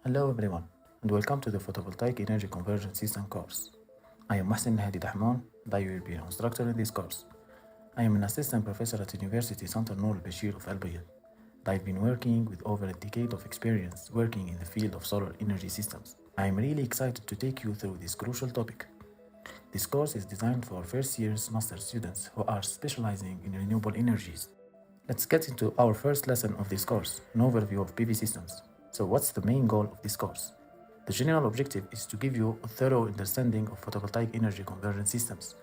Hello everyone, and welcome to the Photovoltaic Energy Conversion System course. I am Mouhcen El Hadi DAHMOUN, and I will be your instructor in this course. I am an assistant professor at University Center Noor El-Bachir of El-Bayadh. I've been working with over a decade of experience working in the field of solar energy systems. I am really excited to take you through this crucial topic. This course is designed for first year's master students who are specializing in renewable energies. Let's get into our first lesson of this course, an overview of PV systems. So what's the main goal of this course? The general objective is to give you a thorough understanding of photovoltaic energy conversion systems.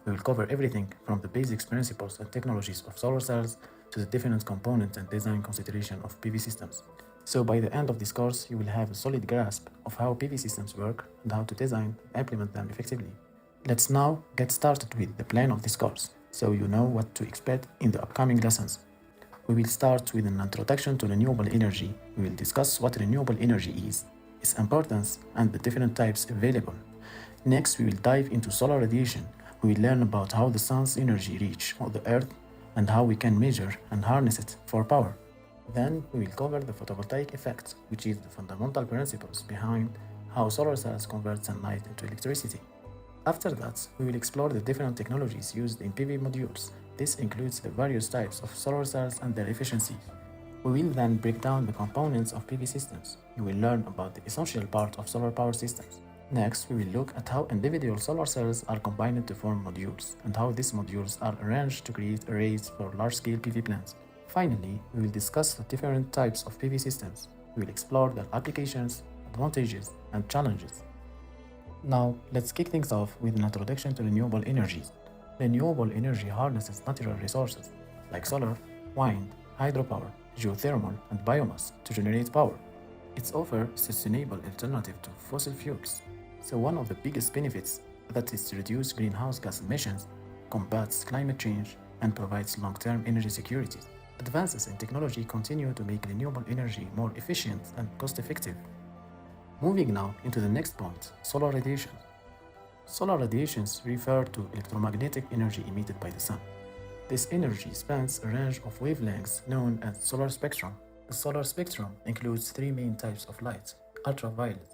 We will cover everything from the basic principles and technologies of solar cells to the different components and design consideration of PV systems. So by the end of this course, you will have a solid grasp of how PV systems work and how to design and implement them effectively. Let's now get started with the plan of this course, so you know what to expect in the upcoming lessons. We will start with an introduction to renewable energy. We will discuss what renewable energy is, its importance, and the different types available. Next, we will dive into solar radiation. We will learn about how the sun's energy reaches the earth and how we can measure and harness it for power. Then, we will cover the photovoltaic effect, which is the fundamental principles behind how solar cells convert sunlight into electricity. After that, we will explore the different technologies used in PV modules. This includes the various types of solar cells and their efficiency. We will then break down the components of PV systems. You will learn about the essential part of solar power systems. Next, we will look at how individual solar cells are combined to form modules and how these modules are arranged to create arrays for large-scale PV plants. Finally, we will discuss the different types of PV systems. We will explore their applications, advantages, and challenges. Now, let's kick things off with an introduction to renewable energies. Renewable energy harnesses natural resources like solar, wind, hydropower, geothermal, and biomass to generate power. It offers a sustainable alternative to fossil fuels. So one of the biggest benefits that is to reduce greenhouse gas emissions, combats climate change, and provides long-term energy security. Advances in technology continue to make renewable energy more efficient and cost-effective. Moving now into the next point, solar radiation. Solar radiations refer to electromagnetic energy emitted by the sun. This energy spans a range of wavelengths known as solar spectrum. The solar spectrum includes three main types of light: ultraviolet,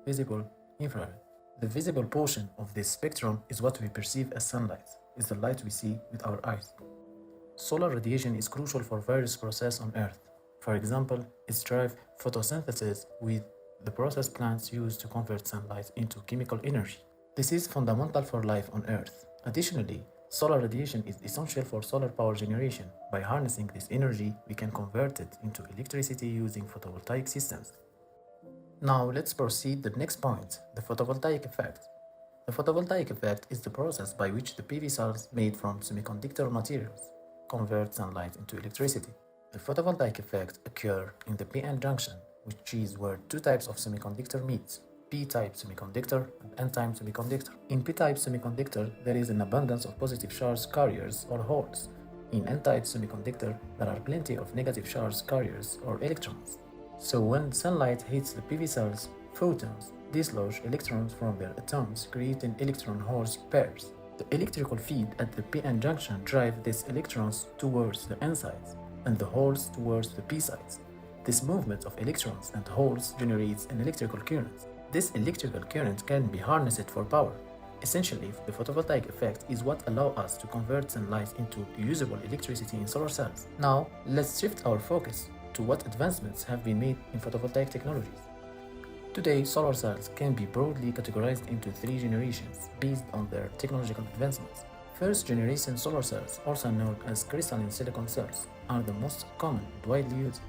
visible, infrared. The visible portion of this spectrum is what we perceive as sunlight, is the light we see with our eyes. Solar radiation is crucial for various processes on Earth. For example, it drives photosynthesis, with the process plants use to convert sunlight into chemical energy. This is fundamental for life on Earth. Additionally, solar radiation is essential for solar power generation. By harnessing this energy, we can convert it into electricity using photovoltaic systems. Now let's proceed to the next point, the photovoltaic effect. The photovoltaic effect is the process by which the PV cells made from semiconductor materials convert sunlight into electricity. The photovoltaic effect occurs in the p-n junction, which is where two types of semiconductor meet: P-type semiconductor and N-type semiconductor. In P-type semiconductor, there is an abundance of positive charge carriers or holes. In N-type semiconductor, there are plenty of negative charge carriers or electrons. So when sunlight hits the PV cells, photons dislodge electrons from their atoms, creating electron-hole pairs. The electrical field at the p-n junction drives these electrons towards the N sides and the holes towards the P sides. This movement of electrons and holes generates an electrical current. This electrical current can be harnessed for power. Essentially, the photovoltaic effect is what allows us to convert sunlight into usable electricity in solar cells. Now, let's shift our focus to what advancements have been made in photovoltaic technologies. Today, solar cells can be broadly categorized into three generations based on their technological advancements. First generation solar cells, also known as crystalline silicon cells, are the most common and widely used.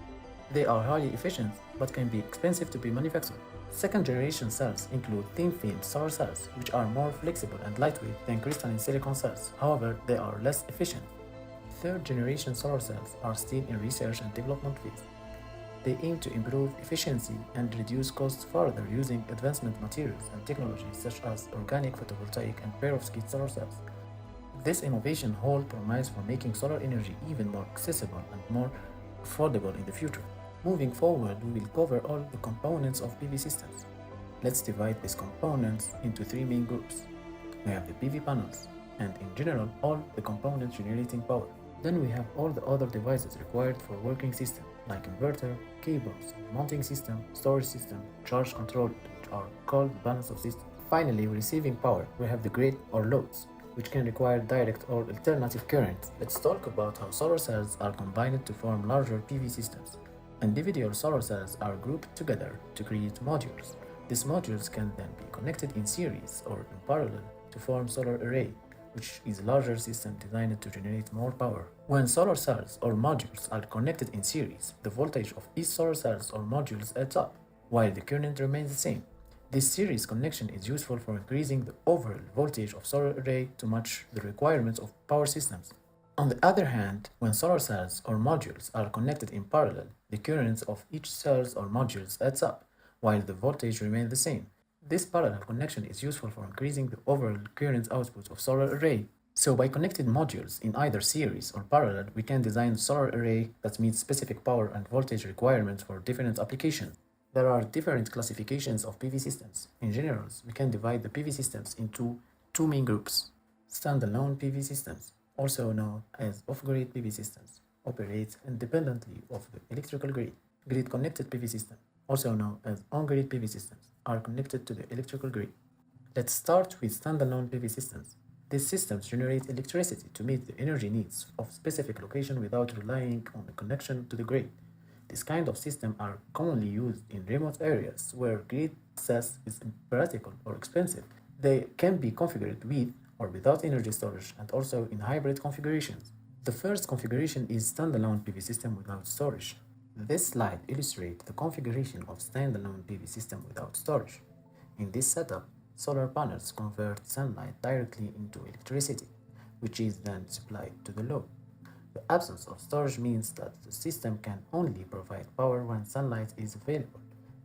They are highly efficient but can be expensive to be manufactured. Second generation cells include thin-film solar cells, which are more flexible and lightweight than crystalline silicon cells. However, they are less efficient. Third generation solar cells are still in research and development phase. They aim to improve efficiency and reduce costs further using advanced materials and technologies such as organic photovoltaic and perovskite solar cells. This innovation holds promise for making solar energy even more accessible and more affordable in the future. Moving forward, we will cover all the components of PV systems. Let's divide these components into three main groups. We have the PV panels, and in general, all the components generating power. Then we have all the other devices required for working system. like inverter, cables, mounting system, storage system, charge control, which are called balance of system. Finally, receiving power, we have the grid or loads, which can require direct or alternative current. Let's talk about how solar cells are combined to form larger PV systems. Individual solar cells are grouped together to create modules. These modules can then be connected in series or in parallel to form solar array, which is a larger system designed to generate more power. When solar cells or modules are connected in series, the voltage of each solar cells or modules adds up, while the current remains the same. This series connection is useful for increasing the overall voltage of solar array to match the requirements of power systems. On the other hand, when solar cells or modules are connected in parallel, the currents of each cells or modules adds up, while the voltage remains the same. This parallel connection is useful for increasing the overall current output of solar array. So by connecting modules in either series or parallel, we can design a solar array that meets specific power and voltage requirements for different applications. There are different classifications of PV systems. In general, we can divide the PV systems into two main groups. Standalone PV systems, also known as off-grid PV systems, operate independently of the electrical grid. Grid-connected PV systems, also known as on-grid PV systems, are connected to the electrical grid. Let's start with standalone PV systems. These systems generate electricity to meet the energy needs of specific location without relying on the connection to the grid. This kind of system are commonly used in remote areas where grid access is impractical or expensive. They can be configured with or without energy storage and also in hybrid configurations. The first configuration is standalone PV system without storage. This slide illustrates the configuration of standalone PV system without storage. In this setup, solar panels convert sunlight directly into electricity, which is then supplied to the load. The absence of storage means that the system can only provide power when sunlight is available,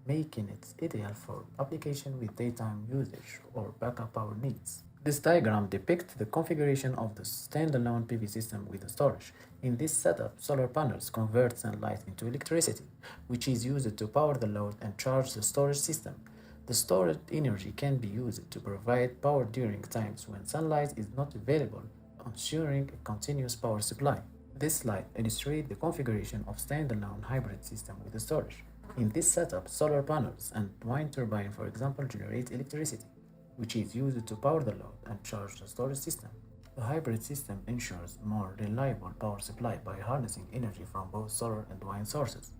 making it ideal for application with daytime usage or backup power needs. This diagram depicts the configuration of the standalone PV system with the storage. In this setup, solar panels convert sunlight into electricity, which is used to power the load and charge the storage system. The stored energy can be used to provide power during times when sunlight is not available, ensuring a continuous power supply. This slide illustrates the configuration of standalone hybrid system with the storage. In this setup, solar panels and wind turbine, for example, generate electricity, which is used to power the load and charge the storage system. The hybrid system ensures more reliable power supply by harnessing energy from both solar and wind sources,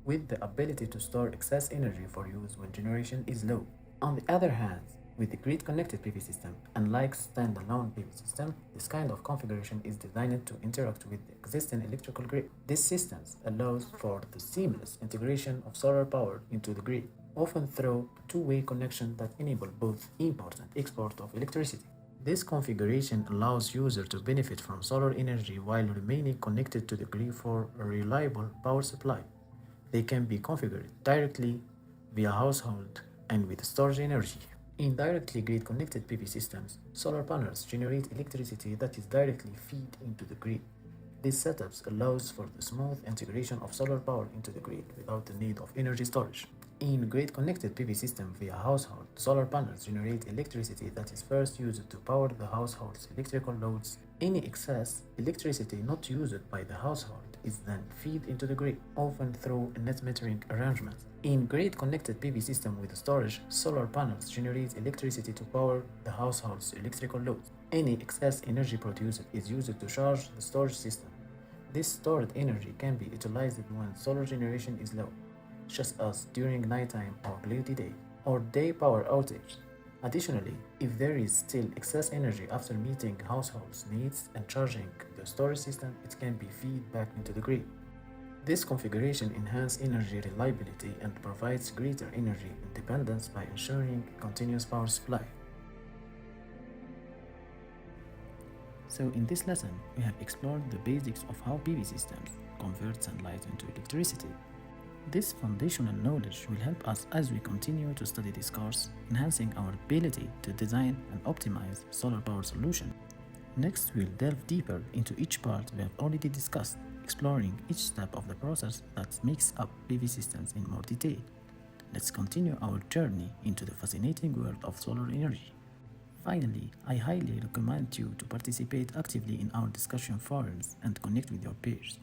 with the ability to store excess energy for use when generation is low. On the other hand, with the grid-connected PV system, unlike standalone PV system, this kind of configuration is designed to interact with the existing electrical grid. This system allows for the seamless integration of solar power into the grid, often through two-way connection that enable both import and export of electricity. This configuration allows users to benefit from solar energy while remaining connected to the grid for a reliable power supply. They can be configured directly via household and with storage energy. In directly grid-connected PV systems, solar panels generate electricity that is directly fed into the grid. This setup allows for the smooth integration of solar power into the grid without the need of energy storage. In grid-connected PV system via household, solar panels generate electricity that is first used to power the household's electrical loads. Any excess electricity not used by the household is then fed into the grid, often through a net metering arrangement. In grid-connected PV system with storage, solar panels generate electricity to power the household's electrical loads. Any excess energy produced is used to charge the storage system. This stored energy can be utilized when solar generation is low, such as during nighttime or cloudy day, or day power outage. Additionally, if there is still excess energy after meeting households' needs and charging the storage system, it can be fed back into the grid. This configuration enhances energy reliability and provides greater energy independence by ensuring a continuous power supply. So in this lesson, we have explored the basics of how PV systems convert sunlight into electricity. This foundational knowledge will help us as we continue to study this course, enhancing our ability to design and optimize solar power solution. Next, we'll delve deeper into each part we have already discussed, exploring each step of the process that makes up PV systems in more detail. Let's continue our journey into the fascinating world of solar energy. Finally, I highly recommend you to participate actively in our discussion forums and connect with your peers.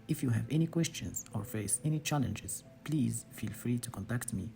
If you have any questions or face any challenges, please feel free to contact me.